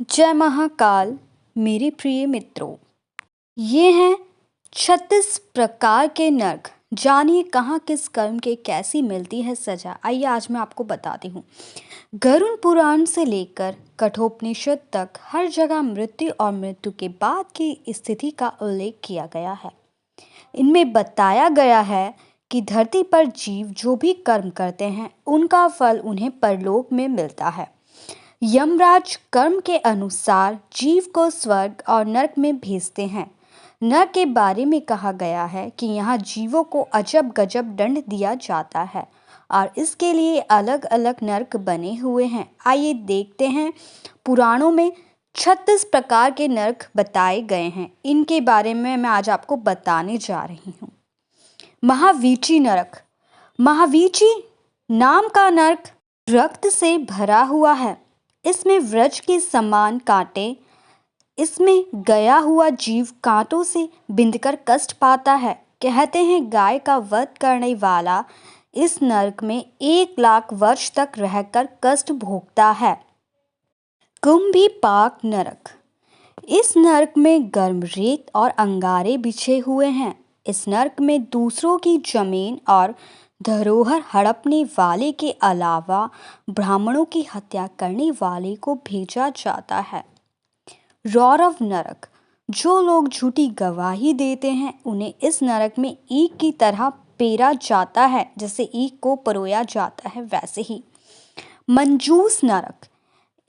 जय महाकाल मेरे प्रिय मित्रों। ये हैं 36 प्रकार के नर्क। जानिए कहाँ किस कर्म के कैसी मिलती है सजा। आइए आज मैं आपको बताती हूँ। गरुड़ पुराण से लेकर कठोपनिषद तक हर जगह मृत्यु और मृत्यु के बाद की स्थिति का उल्लेख किया गया है। इनमें बताया गया है कि धरती पर जीव जो भी कर्म करते हैं उनका फल उन्हें परलोक में मिलता है। यमराज कर्म के अनुसार जीव को स्वर्ग और नरक में भेजते हैं। नरक के बारे में कहा गया है कि यहाँ जीवों को अजब गजब दंड दिया जाता है और इसके लिए अलग अलग नरक बने हुए हैं। आइए देखते हैं। पुराणों में 36 प्रकार के नरक बताए गए हैं। इनके बारे में मैं आज आपको बताने जा रही हूँ। महावीची नरक। महावीची नाम का नरक रक्त से भरा हुआ है। इसमें व्रज के समान कांटे। इसमें गया हुआ जीव कांटों से बिंधकर कष्ट पाता है। कहते हैं गाय का वध करने वाला इस नरक में 1 लाख वर्ष तक रहकर कष्ट भोगता है। कुंभीपाक नरक। इस नरक में गर्म रेत और अंगारे बिछे हुए हैं। इस नरक में दूसरों की जमीन और धरोहर हड़पने वाले के अलावा ब्राह्मणों की हत्या करने वाले को भेजा जाता है। रौरव नरक। जो लोग झूठी गवाही देते हैं उन्हें इस नरक में ईख की तरह पेरा जाता है। जैसे ईख को परोया जाता है वैसे ही। मंजूस नरक।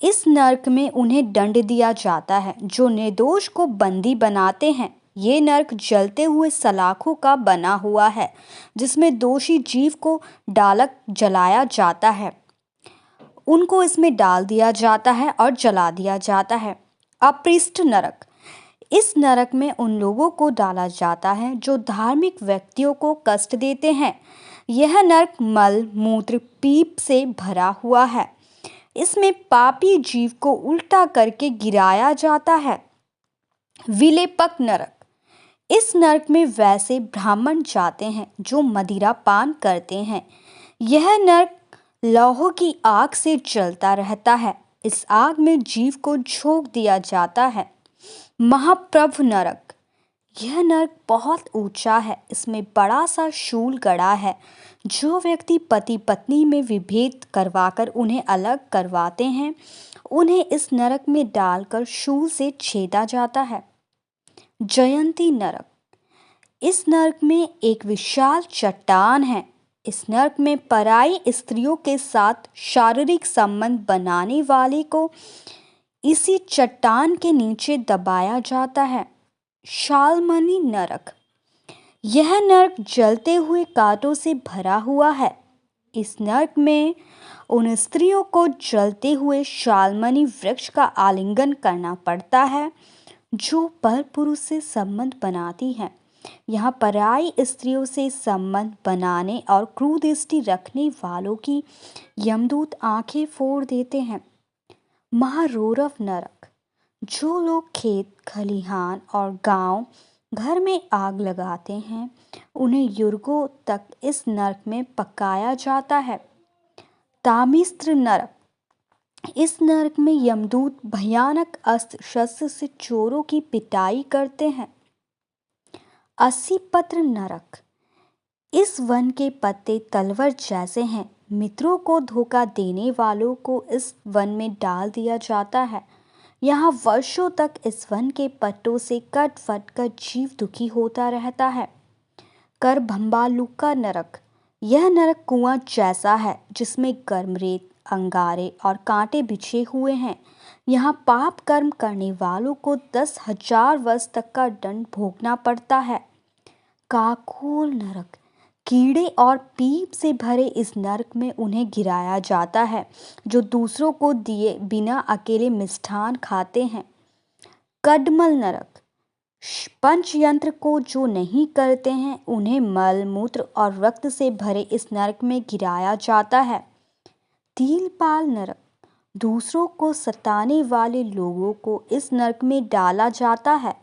इस नरक में उन्हें दंड दिया जाता है जो निर्दोष को बंदी बनाते हैं। ये नरक जलते हुए सलाखों का बना हुआ है जिसमें दोषी जीव को डालक जलाया जाता है। उनको इसमें डाल दिया जाता है और जला दिया जाता है। अपृष्ट नरक। इस नरक में उन लोगों को डाला जाता है जो धार्मिक व्यक्तियों को कष्ट देते हैं। यह नरक मल मूत्र पीप से भरा हुआ है। इसमें पापी जीव को उल्टा करके गिराया जाता है। विलेपक नरक। इस नरक में वैसे ब्राह्मण जाते हैं जो मदिरा पान करते हैं। यह नरक लौह की आग से जलता रहता है। इस आग में जीव को झोंक दिया जाता है। महाप्रभ नरक। यह नरक बहुत ऊंचा है। इसमें बड़ा सा शूल गड़ा है। जो व्यक्ति पति पत्नी में विभेद करवाकर उन्हें अलग करवाते हैं उन्हें इस नरक में डालकर शूल से छेदा जाता है। जयंती नरक। इस नरक में एक विशाल चट्टान है। इस नरक में पराई स्त्रियों के साथ शारीरिक संबंध बनाने वाले को इसी चट्टान के नीचे दबाया जाता है। शालमणि नरक। यह नरक जलते हुए कांटों से भरा हुआ है। इस नरक में उन स्त्रियों को जलते हुए शालमणि वृक्ष का आलिंगन करना पड़ता है जो पर पुरुष से संबंध बनाती हैं। यहाँ पराई स्त्रियों से संबंध बनाने और क्रूरदृष्टि रखने वालों की यमदूत आंखें फोड़ देते हैं। महारौरव नरक। जो लोग खेत खलिहान और गांव घर में आग लगाते हैं उन्हें युगों तक इस नरक में पकाया जाता है। तामिस्त्र नरक। इस नरक में यमदूत भयानक अस्त्र शस्त्र से चोरों की पिटाई करते हैं। 80 पत्र नरक। इस वन के पत्ते तलवार जैसे हैं। मित्रों को धोखा देने वालों को इस वन में डाल दिया जाता है। यहाँ वर्षों तक इस वन के पत्तों से कट फट कर जीव दुखी होता रहता है। कर भंबालुका नरक। यह नरक कुआं जैसा है जिसमें गर्म रेत अंगारे और कांटे बिछे हुए हैं। यहाँ पाप कर्म करने वालों को 10,000 वर्ष तक का दंड भोगना पड़ता है। काकोल नरक। कीड़े और पीप से भरे इस नरक में उन्हें गिराया जाता है जो दूसरों को दिए बिना अकेले मिष्ठान खाते हैं। कदमल नरक। पंचयंत्र को जो नहीं करते हैं उन्हें मल मूत्र और रक्त से भरे इस नरक में गिराया जाता है। तिलपाल नरक। दूसरों को सताने वाले लोगों को इस नरक में डाला जाता है।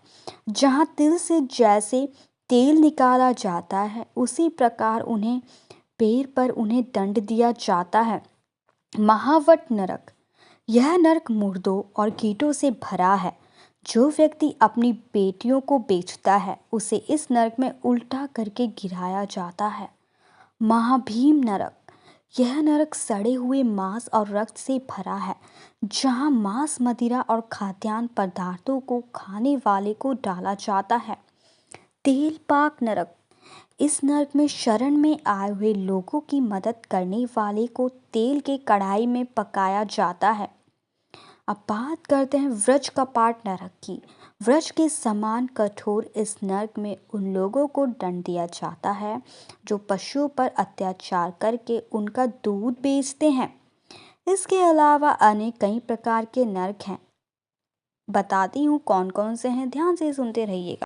जहाँ तिल से जैसे तेल निकाला जाता है उसी प्रकार उन्हें पैर पर उन्हें दंड दिया जाता है। महावट नरक। यह नरक मुर्दों और कीटों से भरा है। जो व्यक्ति अपनी बेटियों को बेचता है उसे इस नरक में उल्टा करके गिराया जाता है। महाभीम नरक। यह नरक सड़े हुए मांस और रक्त से भरा है, जहां मांस, मदिरा और खाद्यान्न पदार्थों को खाने वाले को डाला जाता है। तेलपाक नरक। इस नरक में शरण में आए हुए लोगों की मदद करने वाले को तेल के कढ़ाई में पकाया जाता है। अब बात करते हैं व्रज कपाट नरक की। व्रज के समान कठोर इस नरक में उन लोगों को दंड दिया जाता है जो पशुओं पर अत्याचार करके उनका दूध बेचते हैं। इसके अलावा अन्य कई प्रकार के नरक हैं। बताती हूँ कौन कौन से हैं, ध्यान से सुनते रहिएगा।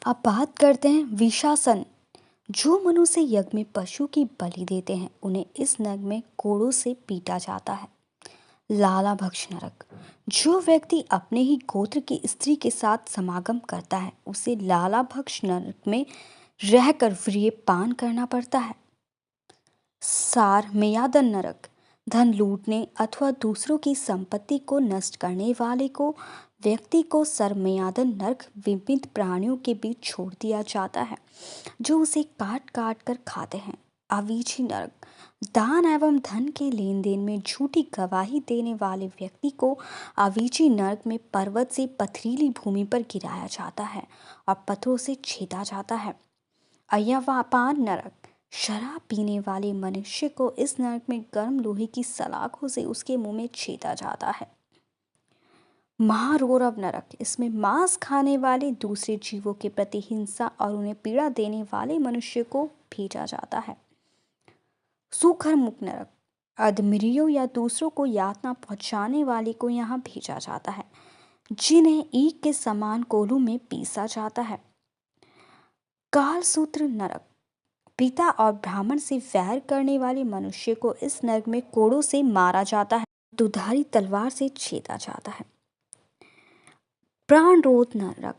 अब बात करते हैं विशासन। जो मनुष्य यज्ञ में पशु की बलि देते हैं उन्हें इस नरक में कोड़ों से पीटा जाता है। लाला भक्ष नरक। जो व्यक्ति अपने ही गोत्र की स्त्री के साथ समागम करता है उसे लाला भक्ष नरक में रहकर वीर्यपान करना पड़ता है। सार मेयादन नरक। धन लूटने अथवा दूसरों की संपत्ति को नष्ट करने वाले को व्यक्ति को सरमेयादन नरक विभिन्न प्राणियों के बीच छोड़ दिया जाता है जो उसे काट काट कर खाते हैं। अवीची नरक। दान एवं धन के लेन देन में झूठी गवाही देने वाले व्यक्ति को अवीची नरक में पर्वत से पथरीली भूमि पर गिराया जाता है और पत्थरों से छेदा जाता है। अयवापान नरक। शराब पीने वाले मनुष्य को इस नरक में गर्म लोहे की सलाखों से उसके मुंह में छेदा जाता है। महारौरव नरक। इसमें मांस खाने वाले दूसरे जीवों के प्रति हिंसा और उन्हें पीड़ा देने वाले मनुष्य को भेजा जाता है। सूखर मुख नरक। अधमरियों या दूसरों को यातना पहुंचाने वाले को यहाँ भेजा जाता है, जिन्हें ईख के समान कोलू में पीसा जाता है। कालसूत्र नरक। पिता और ब्राह्मण से वैर करने वाले मनुष्य को इस नरक में कोड़ों से मारा जाता है, दुधारी तलवार से छेदा जाता है। प्राणरोध नरक।